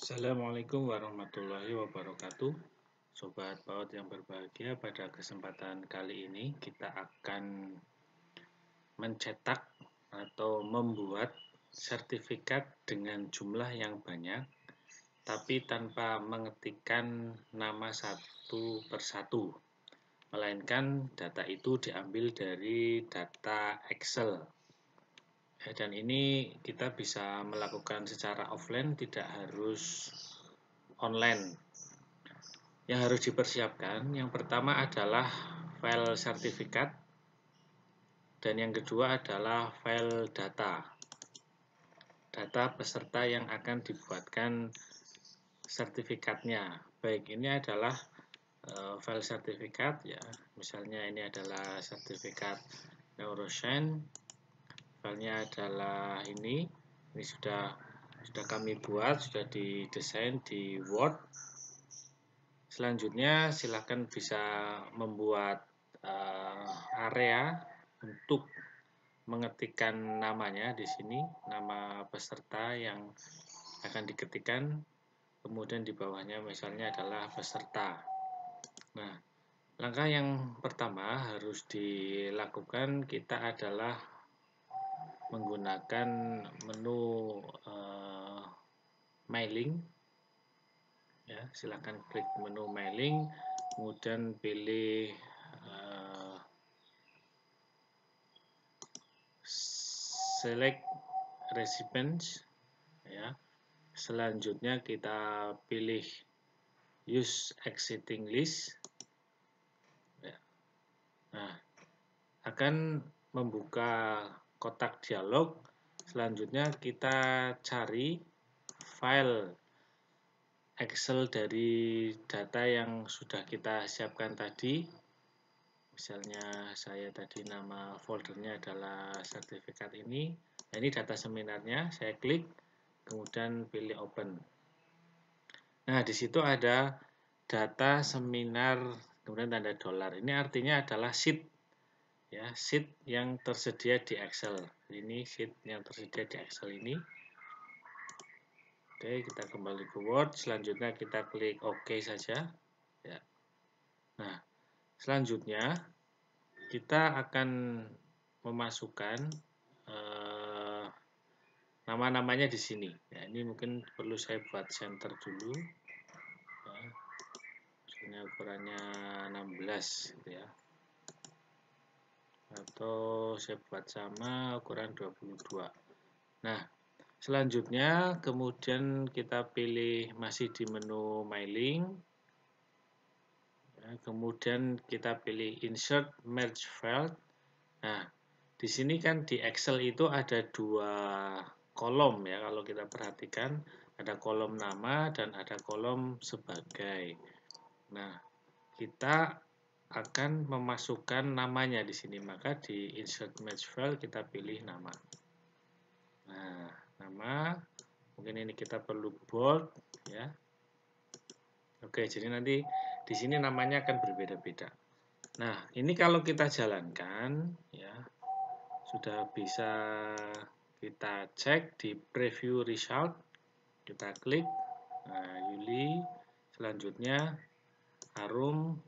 Assalamualaikum warahmatullahi wabarakatuh. Sobat PAUD yang berbahagia, pada kesempatan kali ini kita akan mencetak atau membuat sertifikat dengan jumlah yang banyak, tapi tanpa mengetikkan nama satu persatu, melainkan data itu diambil dari data Excel. Dan ini kita bisa melakukan secara offline, tidak harus online. Yang harus dipersiapkan, yang pertama adalah file sertifikat, dan yang kedua adalah file data peserta yang akan dibuatkan sertifikatnya. Baik, ini adalah file sertifikat ya. Misalnya ini adalah sertifikat neuroscience. Filenya adalah ini sudah kami buat, sudah didesain di Word. Selanjutnya silakan bisa membuat area untuk mengetikkan namanya di sini, nama peserta yang akan diketikkan, kemudian di bawahnya misalnya adalah peserta. Nah, langkah yang pertama harus dilakukan kita adalah menggunakan menu mailing. Ya, silakan klik menu mailing, kemudian pilih select recipients ya. Selanjutnya kita pilih use existing list ya. Nah, akan membuka kotak dialog. Selanjutnya kita cari file Excel dari data yang sudah kita siapkan tadi. Misalnya saya tadi nama foldernya adalah sertifikat ini. Nah, ini data seminarnya, saya klik, kemudian pilih open. Nah, di situ ada data seminar, kemudian tanda dolar. Ini artinya adalah sheet. Ya, sheet yang tersedia di Excel. Ini sheet yang tersedia di Excel ini. Oke, kita kembali ke Word. Selanjutnya kita klik OK saja. Ya. Nah, selanjutnya kita akan memasukkan nama-namanya di sini. Ya, ini mungkin perlu saya buat center dulu. Ya. Ini ukurannya 16 gitu ya. Atau saya buat sama ukuran 22. Nah, selanjutnya kemudian kita pilih masih di menu mailing. Ya, kemudian kita pilih insert merge file. Nah, di sini kan di Excel itu ada dua kolom ya, kalau kita perhatikan ada kolom nama dan ada kolom sebagai. Nah, kita akan memasukkan namanya di sini, maka di insert merge file kita pilih nama. Nah, nama mungkin ini kita perlu bold ya. Oke, jadi nanti di sini namanya akan berbeda-beda. Nah, ini kalau kita jalankan ya, sudah bisa kita cek di preview result. Kita klik. Nah, Yuli, selanjutnya Harum,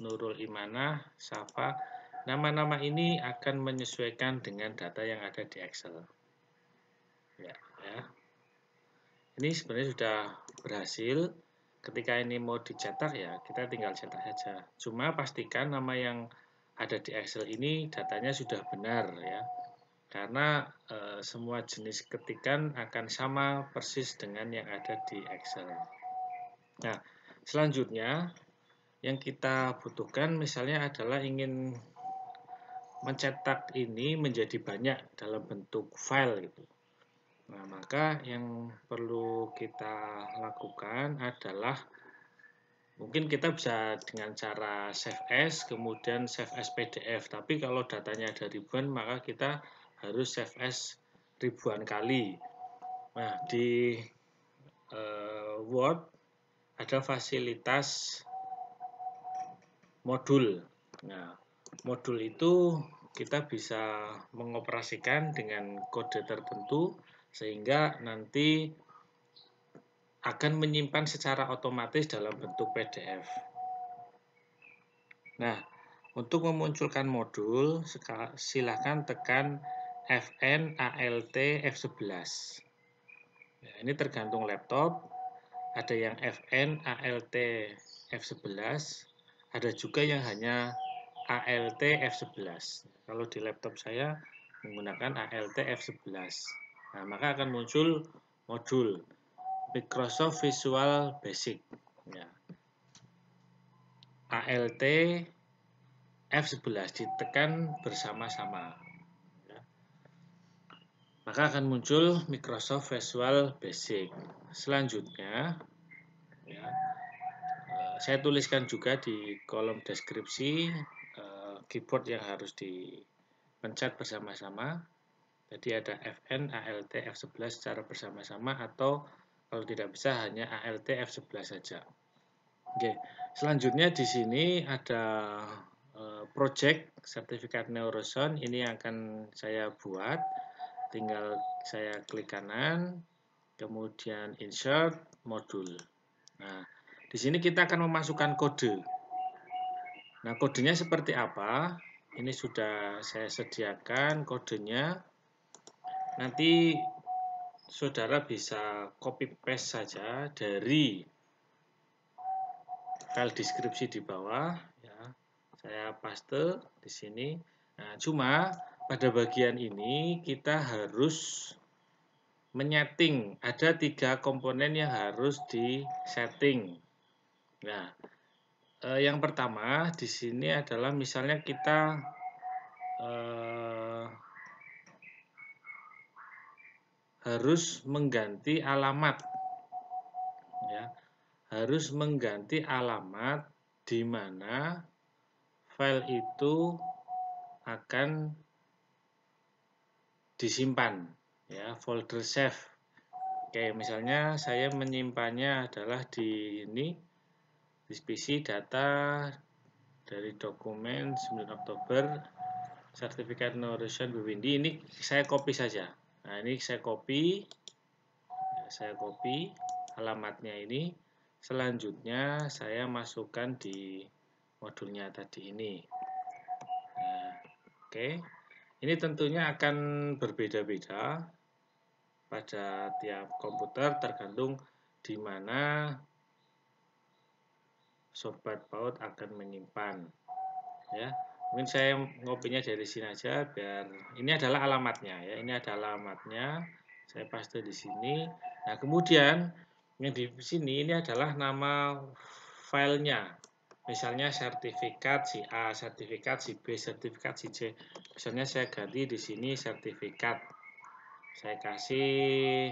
Nurul Imanah, Safa. Nama-nama ini akan menyesuaikan dengan data yang ada di Excel. Ya. Ini sebenarnya sudah berhasil. Ketika ini mau dicetak ya, kita tinggal cetak saja. Cuma pastikan nama yang ada di Excel ini datanya sudah benar ya. Karena semua jenis ketikan akan sama persis dengan yang ada di Excel. Nah, selanjutnya yang kita butuhkan misalnya adalah ingin mencetak ini menjadi banyak dalam bentuk file gitu. Nah, maka yang perlu kita lakukan adalah mungkin kita bisa dengan cara save as, kemudian save as PDF. Tapi kalau datanya ada ribuan, maka kita harus save as ribuan kali. Nah, di Word ada fasilitas modul. Nah, modul itu kita bisa mengoperasikan dengan kode tertentu sehingga nanti akan menyimpan secara otomatis dalam bentuk PDF. Nah, untuk memunculkan modul, silakan tekan Fn Alt F11. Ya, ini tergantung laptop. Ada yang Fn Alt F11, ada juga yang hanya Alt F11. Kalau di laptop saya menggunakan Alt F11. Nah, maka akan muncul modul Microsoft Visual Basic. Ya. Alt F11 ditekan bersama-sama. Ya. Maka akan muncul Microsoft Visual Basic. Selanjutnya, ya, saya tuliskan juga di kolom deskripsi keyboard yang harus dipencet bersama-sama. Jadi ada Fn, Alt, F11 secara bersama-sama, atau kalau tidak bisa hanya Alt, F11 saja. Oke, selanjutnya di sini ada project sertifikat Neurosound. Ini yang akan saya buat. Tinggal saya klik kanan, kemudian insert modul. Nah, di sini kita akan memasukkan kode. Nah, kodenya seperti apa? Ini sudah saya sediakan kodenya. Nanti saudara bisa copy paste saja dari file deskripsi di bawah. Ya, saya paste di sini. Nah, cuma pada bagian ini kita harus menyeting. Ada 3 komponen yang harus di-setting. Nah, yang pertama di sini adalah misalnya kita harus mengganti alamat, ya, harus mengganti alamat di mana file itu akan disimpan, ya, folder save. Oke, misalnya saya menyimpannya adalah di ini, di PC data dari dokumen 9 Oktober sertifikat Neurosound BWindi. Ini saya copy saja. Nah, ini saya copy alamatnya ini. Selanjutnya saya masukkan di modulnya tadi ini. Nah, oke. Ini tentunya akan berbeda-beda pada tiap komputer, tergantung di mana sobat PAUD akan menyimpan. Ya, mungkin saya ngopinya dari sini aja biar ini adalah alamatnya, ya. Ini adalah alamatnya. Saya paste di sini. Nah, kemudian yang di sini ini adalah nama filenya. Misalnya sertifikat si A, sertifikat si B, sertifikat si C. Misalnya saya ganti di sini sertifikat. Saya kasih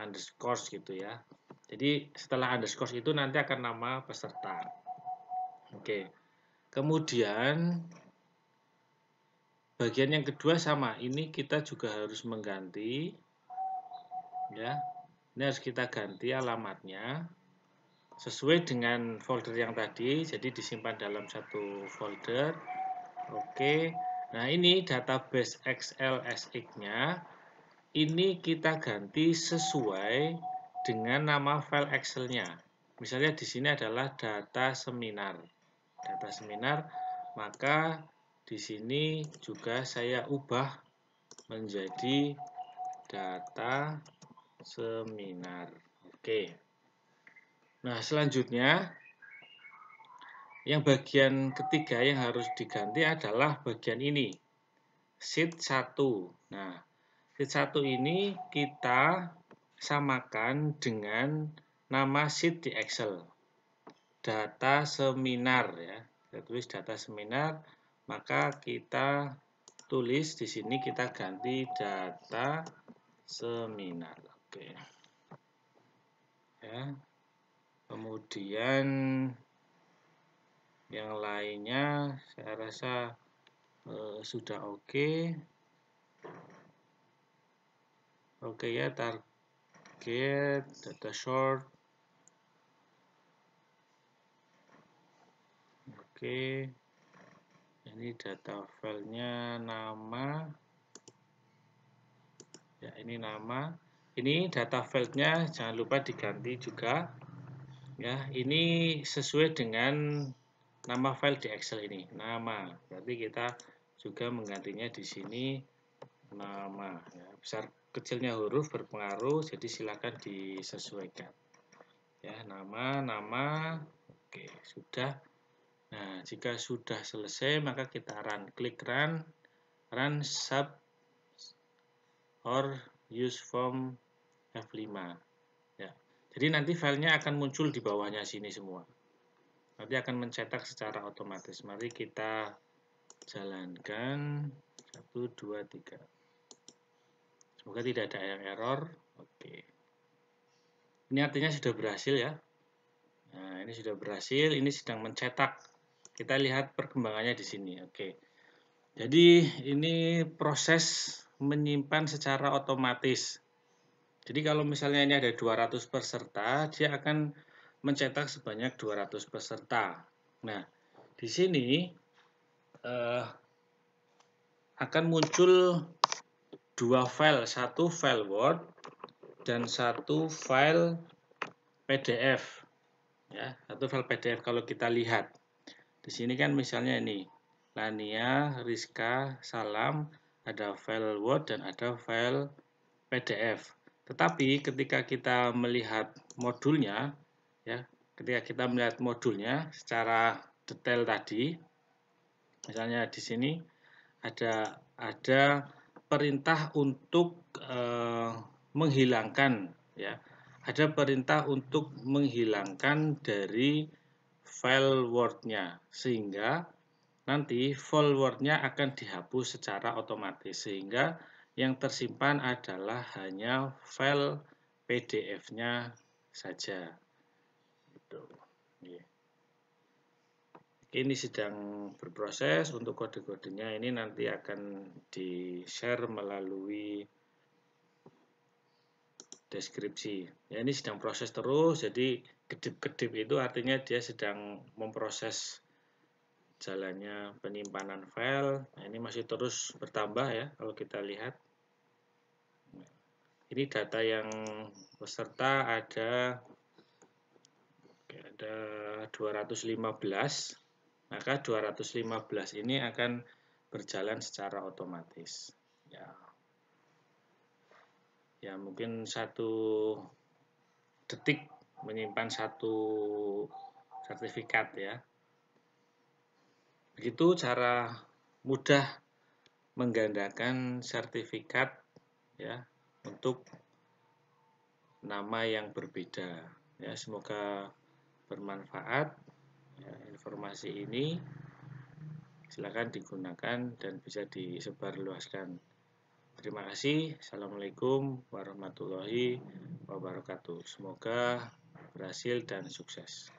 underscore gitu ya. Jadi setelah underscore itu nanti akan nama peserta. Oke. Kemudian bagian yang kedua sama. Ini kita juga harus mengganti, ya. Ini harus kita ganti alamatnya sesuai dengan folder yang tadi, jadi disimpan dalam satu folder. Oke. Nah, ini database XLSX-nya ini kita ganti sesuai dengan nama file Excel-nya. Misalnya di sini adalah data seminar. Data seminar, maka di sini juga saya ubah menjadi data seminar. Oke. Nah, selanjutnya yang bagian ketiga yang harus diganti adalah bagian ini. Sheet 1. Nah, sheet 1 ini kita samakan dengan nama sheet di Excel. Data seminar, ya. Kita tulis data seminar, maka kita tulis di sini kita ganti data seminar. Oke. Ya. Kemudian yang lainnya saya rasa sudah oke. Oke ya, target, data short. Oke. Ini data filenya nama. Ya, ini nama. Ini data fieldnya jangan lupa diganti juga. Ya, ini sesuai dengan nama file di Excel ini. Nama. Berarti kita juga menggantinya di sini nama. Ya, besar kecilnya huruf berpengaruh, jadi silakan disesuaikan. Ya, nama. Oke, sudah. Nah, jika sudah selesai, maka kita klik run sub or use form F5. Ya. Jadi nanti filenya akan muncul di bawahnya sini semua. Nanti akan mencetak secara otomatis. Mari kita jalankan 1, 2, 3. Semoga tidak ada yang error. Oke. Ini artinya sudah berhasil ya. Nah, ini sudah berhasil, ini sedang mencetak. Kita lihat perkembangannya di sini. Oke. Jadi ini proses menyimpan secara otomatis. Jadi kalau misalnya ini ada 200 peserta, dia akan mencetak sebanyak 200 peserta. Nah, di sini akan muncul dua file, satu file Word dan satu file PDF. Ya, satu file PDF kalau kita lihat. Di sini kan misalnya ini, Lania, Rizka, Salam, ada file Word dan ada file PDF. Tetapi ketika kita melihat modulnya, ya, ketika kita melihat modulnya secara detail tadi, misalnya di sini ada perintah untuk menghilangkan, ya, ada perintah untuk menghilangkan dari file Word-nya, sehingga nanti file Word-nya akan dihapus secara otomatis, sehingga yang tersimpan adalah hanya file PDF-nya saja. Gitu. Ini sedang berproses untuk kode-kodenya, ini nanti akan di-share melalui deskripsi. Ya, ini sedang proses terus, jadi kedip-kedip itu artinya dia sedang memproses jalannya penyimpanan file. Nah, ini masih terus bertambah ya kalau kita lihat. Ini data yang peserta ada 215. Maka 215 ini akan berjalan secara otomatis. Ya mungkin 1 detik menyimpan 1 sertifikat ya. Begitu cara mudah menggandakan sertifikat ya untuk nama yang berbeda. Ya, semoga bermanfaat ya, informasi ini. Silakan digunakan dan bisa disebarluaskan. Terima kasih. Assalamualaikum warahmatullahi wabarakatuh. Semoga berhasil dan sukses.